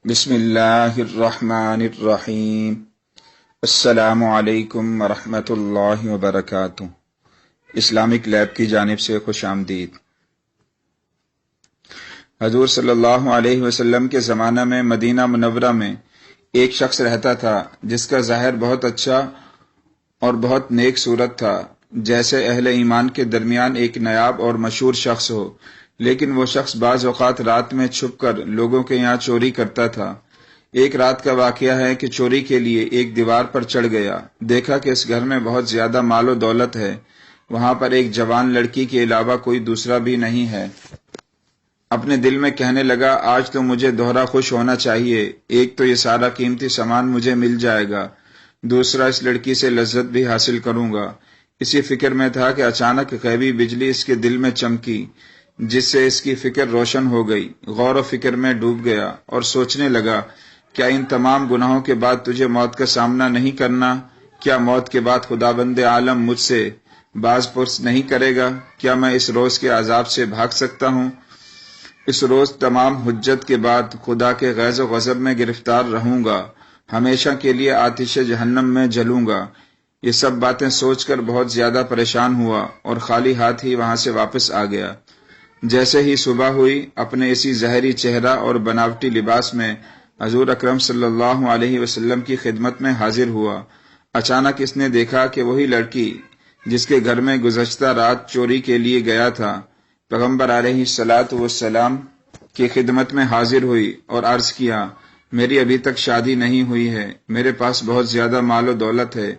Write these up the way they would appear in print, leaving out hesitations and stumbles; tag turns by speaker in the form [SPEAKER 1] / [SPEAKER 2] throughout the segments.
[SPEAKER 1] بسم اللہ الرحمن الرحیم۔ السلام علیکم ورحمۃ اللہ وبرکاتہ۔ اسلامک لیب کی جانب سے خوش آمدید۔ حضور صلی اللہ علیہ وسلم کے زمانہ میں مدینہ منورہ میں ایک شخص رہتا تھا جس کا ظاہر بہت اچھا اور بہت نیک صورت تھا، جیسے اہل ایمان کے درمیان ایک نایاب اور مشہور شخص ہو، لیکن وہ شخص بعض اوقات رات میں چھپ کر لوگوں کے یہاں چوری کرتا تھا۔ ایک رات کا واقعہ ہے کہ چوری کے لیے ایک دیوار پر چڑھ گیا، دیکھا کہ اس گھر میں بہت زیادہ مال و دولت ہے، وہاں پر ایک جوان لڑکی کے علاوہ کوئی دوسرا بھی نہیں ہے۔ اپنے دل میں کہنے لگا، آج تو مجھے دوہرا خوش ہونا چاہیے، ایک تو یہ سارا قیمتی سامان مجھے مل جائے گا، دوسرا اس لڑکی سے لذت بھی حاصل کروں گا۔ اسی فکر میں تھا کہ اچانک غیبی بجلی اس کے دل میں چمکی، جس سے اس کی فکر روشن ہو گئی۔ غور و فکر میں ڈوب گیا اور سوچنے لگا، کیا ان تمام گناہوں کے بعد تجھے موت کا سامنا نہیں کرنا؟ کیا موت کے بعد خداوند عالم مجھ سے باز پرس نہیں کرے گا؟ کیا میں اس روز کے عذاب سے بھاگ سکتا ہوں؟ اس روز تمام حجت کے بعد خدا کے غیظ و غضب میں گرفتار رہوں گا، ہمیشہ کے لیے آتش جہنم میں جلوں گا۔ یہ سب باتیں سوچ کر بہت زیادہ پریشان ہوا اور خالی ہاتھ ہی وہاں سے واپس آ گیا۔ جیسے ہی صبح ہوئی، اپنے اسی ظاہری چہرہ اور بناوٹی لباس میں حضور اکرم صلی اللہ علیہ وسلم کی خدمت میں حاضر ہوا۔ اچانک اس نے دیکھا کہ وہی لڑکی جس کے گھر میں گزشتہ رات چوری کے لیے گیا تھا، پیغمبر علیہ الصلاۃ والسلام کی خدمت میں حاضر ہوئی اور عرض کیا، میری ابھی تک شادی نہیں ہوئی ہے، میرے پاس بہت زیادہ مال و دولت ہے،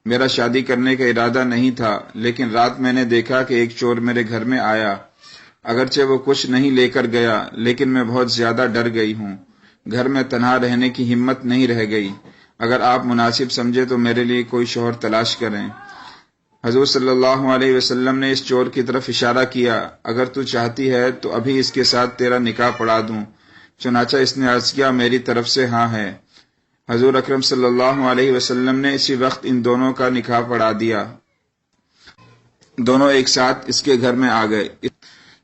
[SPEAKER 1] میرا شادی کرنے کا ارادہ نہیں تھا، لیکن رات میں نے دیکھا کہ ایک چور میرے گھر میں آیا، اگرچہ وہ کچھ نہیں لے کر گیا، لیکن میں بہت زیادہ ڈر گئی ہوں، گھر میں تنہا رہنے کی ہمت نہیں رہ گئی، اگر آپ مناسب سمجھے تو میرے لیے کوئی شوہر تلاش کریں۔ حضور صلی اللہ علیہ وسلم نے اس چور کی طرف اشارہ کیا، اگر تو چاہتی ہے تو ابھی اس کے ساتھ تیرا نکاح پڑھا دوں۔ چنانچہ اس نے عرض کیا، میری طرف سے ہاں ہے۔ حضور اکرم صلی اللہ علیہ وسلم نے اسی وقت ان دونوں کا نکاح پڑھا دیا۔ دونوں ایک ساتھ اس کے گھر میں آ گئے۔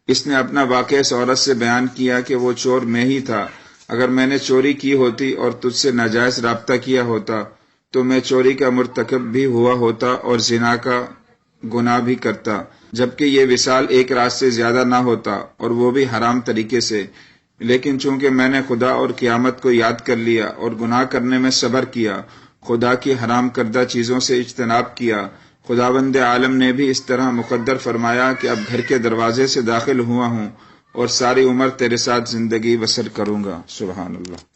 [SPEAKER 1] اس نے اپنا واقعہ اس عورت سے بیان کیا کہ وہ چور میں ہی تھا، اگر میں نے چوری کی ہوتی اور تجھ سے ناجائز رابطہ کیا ہوتا تو میں چوری کا مرتکب بھی ہوا ہوتا اور زنا کا گناہ بھی کرتا، جبکہ یہ وصال ایک رات سے زیادہ نہ ہوتا اور وہ بھی حرام طریقے سے، لیکن چونکہ میں نے خدا اور قیامت کو یاد کر لیا اور گناہ کرنے میں صبر کیا، خدا کی حرام کردہ چیزوں سے اجتناب کیا، خداوند عالم نے بھی اس طرح مقدر فرمایا کہ اب گھر کے دروازے سے داخل ہوا ہوں اور ساری عمر تیرے ساتھ زندگی بسر کروں گا۔ سبحان اللہ۔